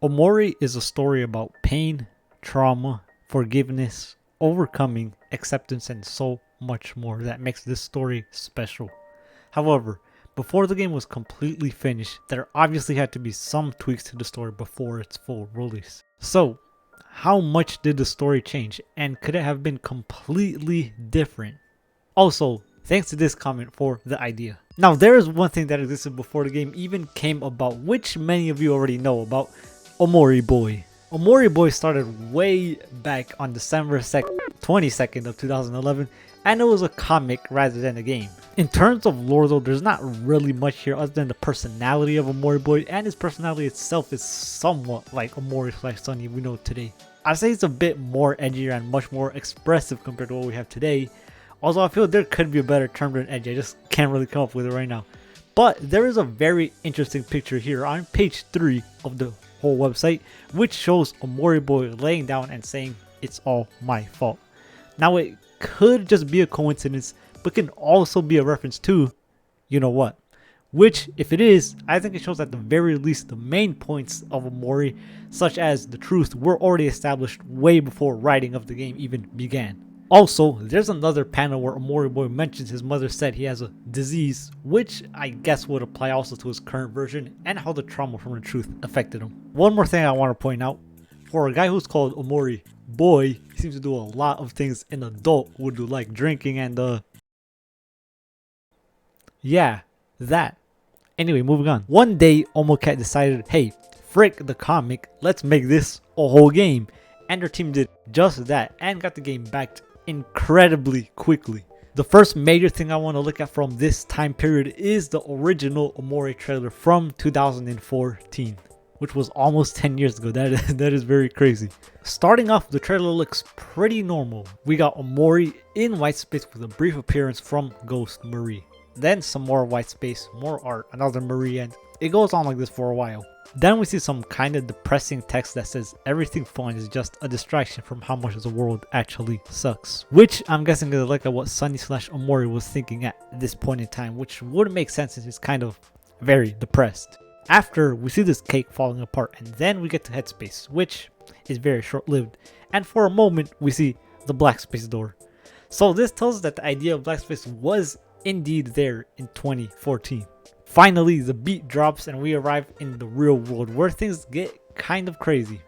Omori is a story about pain, trauma, forgiveness, overcoming, acceptance, and so much more that makes this story special. However, before the game was completely finished, there obviously had to be some tweaks to the story before its full release. So, how much did the story change, and could it have been completely different? Also, thanks to this comment for the idea. Now, there is one thing that existed before the game even came about, which many of you already know about: Omori Boy. Omori Boy started way back on December 22nd of 2011, and it was a comic rather than a game. In terms of lore though, there's not really much here other than the personality of Omori Boy, and his personality itself is somewhat like Omori/Sunny we know today. I'd say it's a bit more edgier and much more expressive compared to what we have today. Also, I feel there could be a better term than edgy, I just can't really come up with it right now. But there is a very interesting picture here on page 3 of the whole website, which shows Omori Boy laying down and saying, "It's all my fault." Now, it could just be a coincidence, but can also be a reference to, you know what? Which, if it is, I think it shows at the very least the main points of Omori, such as the truth, were already established way before writing of the game even began. Also, there's another panel where Omori Boy mentions his mother said he has a disease, which I guess would apply also to his current version and how the trauma from the truth affected him. One more thing I want to point out: for a guy who's called Omori Boy, he seems to do a lot of things an adult would do, like drinking and yeah, that. Anyway, moving on. One day, Omocat decided, hey, frick the comic, let's make this a whole game. And their team did just that and got the game backed incredibly quickly. The first major thing I want to look at from this time period is the original Omori trailer from 2014, which was almost 10 years ago. That is very crazy. Starting off, the trailer looks pretty normal. We got Omori in white space with a brief appearance from Ghost Marie. Then some more white space, more art, another Marie, and it goes on like this for a while. Then we see some kind of depressing text that says everything fine is just a distraction from how much the world actually sucks. Which I'm guessing is like what Sunny/Omori was thinking at this point in time, which would make sense since he's kind of very depressed. After, we see this cake falling apart, and then we get to Headspace, which is very short-lived. And for a moment, we see the black space door. So this tells us that the idea of black space was indeed there in 2014. Finally, the beat drops and we arrive in the real world where things get kind of crazy.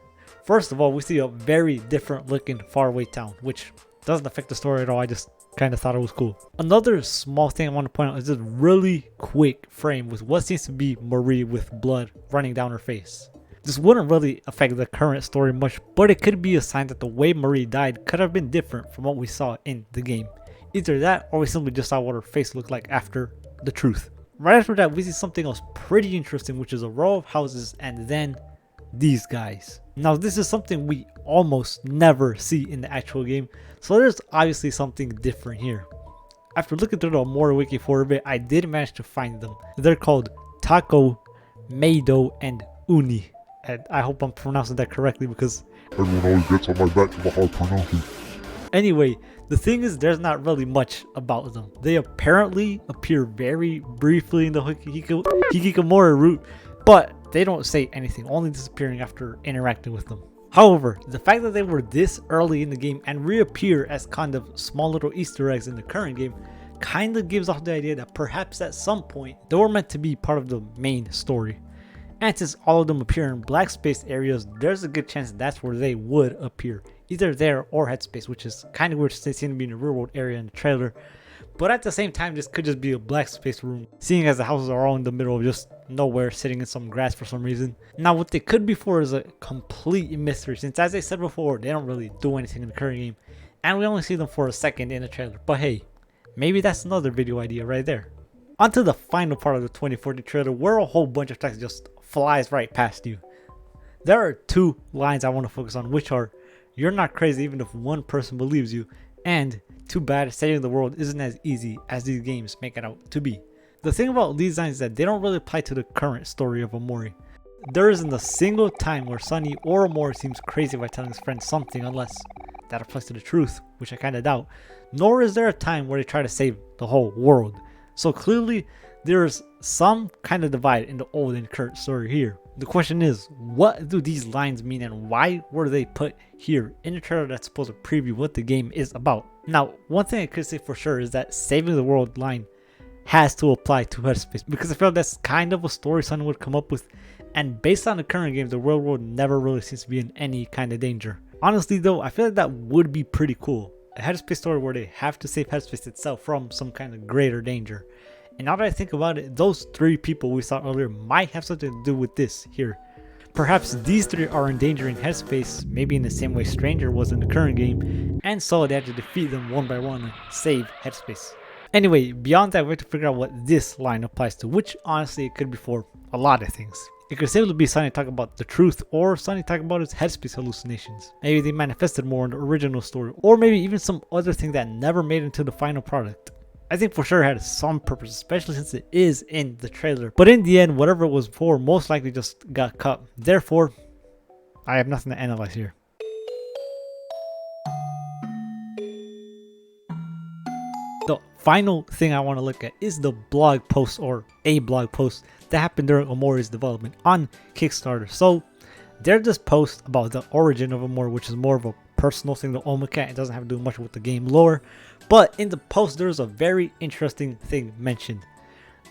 First of all, we see a very different looking faraway town, which doesn't affect the story at all. I just kind of thought it was cool. Another small thing I want to point out is this really quick frame with what seems to be Marie with blood running down her face. This wouldn't really affect the current story much, but it could be a sign that the way Marie died could have been different from what we saw in the game. Either that, or we simply just saw what her face looked like after the truth. Right after that, we see something else pretty interesting, which is a row of houses and then these guys. Now, this is something we almost never see in the actual game, so there's obviously something different here. After looking through the Omori wiki for a bit, I did manage to find them. They're called Taco, Meido, and Uni. And I hope I'm pronouncing that correctly because everyone always gets on my back about how to pronounce it. Anyway, the thing is, there's not really much about them. They apparently appear very briefly in the Hikikomori route, but they don't say anything, only disappearing after interacting with them. However, the fact that they were this early in the game and reappear as kind of small little Easter eggs in the current game kind of gives off the idea that perhaps at some point they were meant to be part of the main story. And since all of them appear in black space areas, there's a good chance that's where they would appear. Either there or Headspace, which is kind of weird since they seem to be in a real world area in the trailer. But at the same time, this could just be a black space room, seeing as the houses are all in the middle of just nowhere, sitting in some grass for some reason. Now, what they could be for is a complete mystery, since as I said before, they don't really do anything in the current game. And we only see them for a second in the trailer. But hey, maybe that's another video idea right there. On to the final part of the 2014 trailer, where a whole bunch of text just flies right past you. There are two lines I want to focus on, which are, "You're not crazy even if one person believes you," and "Too bad saving the world isn't as easy as these games make it out to be." The thing about these lines is that they don't really apply to the current story of Omori. There isn't a single time where Sunny or Omori seems crazy by telling his friend something, unless that applies to the truth, which I kinda doubt. Nor is there a time where they try to save the whole world. So clearly, there's some kind of divide in the old and current story here. The question is, what do these lines mean and why were they put here in a trailer that's supposed to preview what the game is about? Now, one thing I could say for sure is that saving the world line has to apply to Headspace, because I feel that's kind of a story someone would come up with, and based on the current game, the real world never really seems to be in any kind of danger. Honestly though, I feel like that would be pretty cool. A Headspace story where they have to save Headspace itself from some kind of greater danger. And now that I think about it, those 3 people we saw earlier might have something to do with this here. Perhaps these 3 are endangering Headspace, maybe in the same way Stranger was in the current game, and so they had to defeat them one by one and save Headspace. Anyway, beyond that, we have to figure out what this line applies to, which honestly it could be for a lot of things. It could simply be Sonny talking about the truth, or Sonny talking about his Headspace hallucinations. Maybe they manifested more in the original story, or maybe even some other thing that never made it into the final product. I think for sure it had some purpose, especially since it is in the trailer. But in the end, whatever it was for most likely just got cut. Therefore, I have nothing to analyze here. The final thing I want to look at is the blog post, or a blog post, that happened during Omori's development on Kickstarter. So there's this post about the origin of Omori, which is more of a personal thing to Omocat. It doesn't have to do much with the game lore. But in the post, there's a very interesting thing mentioned.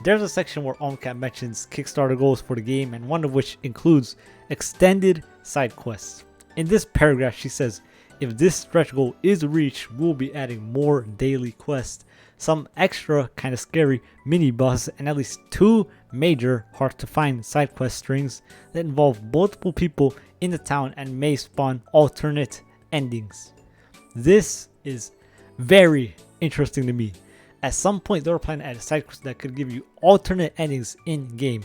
There's a section where Omocat mentions Kickstarter goals for the game, and one of which includes extended side quests. In this paragraph, she says, if this stretch goal is reached, we'll be adding more daily quests, some extra kind of scary mini bosses, and at least 2 major hard to find side quest strings that involve multiple people in the town and may spawn alternate endings. This is very interesting to me. At some point they were planning to add a side quest that could give you alternate endings in game.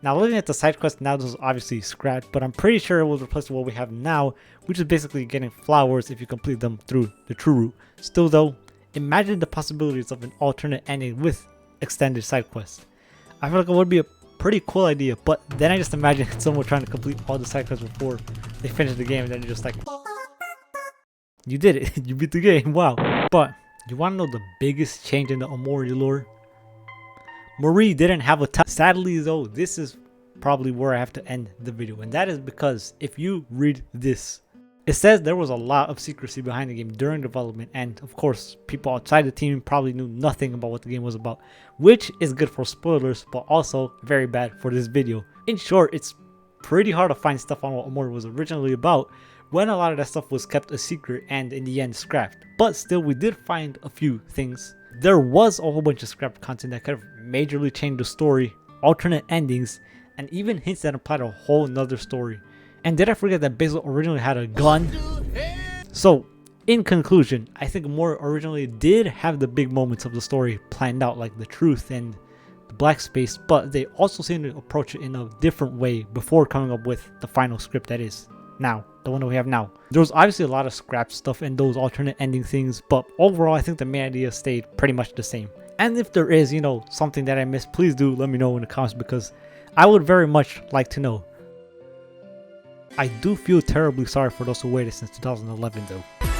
Now looking at the side quest now, this is obviously scrapped, but I'm pretty sure it was replaced with what we have now, which is basically getting flowers if you complete them through the true route. Still though, imagine the possibilities of an alternate ending with extended side quests. I feel like it would be a pretty cool idea, but then I just imagine someone trying to complete all the side quests before they finish the game, and then you're just like, you did it, you beat the game, wow. But you want to know the biggest change in the Omori lore? Mori didn't have a title. Sadly though, this is probably where I have to end the video, and that is because if you read this, it says there was a lot of secrecy behind the game during development, and of course people outside the team probably knew nothing about what the game was about, which is good for spoilers but also very bad for this video. In short, it's pretty hard to find stuff on what Omori was originally about when a lot of that stuff was kept a secret and in the end scrapped. But still, we did find a few things. There was a whole bunch of scrapped content that could have majorly changed the story, alternate endings, and even hints that implied a whole nother story. And did I forget that Basil originally had a gun? So, in conclusion, I think Omori originally did have the big moments of the story planned out, like the truth and the black space, but they also seem to approach it in a different way before coming up with the final script that is now, the one that we have now. There was obviously a lot of scrap stuff in those alternate ending things, but overall I think the main idea stayed pretty much the same. And if there is, something that I missed, please do let me know in the comments, because I would very much like to know. I do feel terribly sorry for those who waited since 2011 though.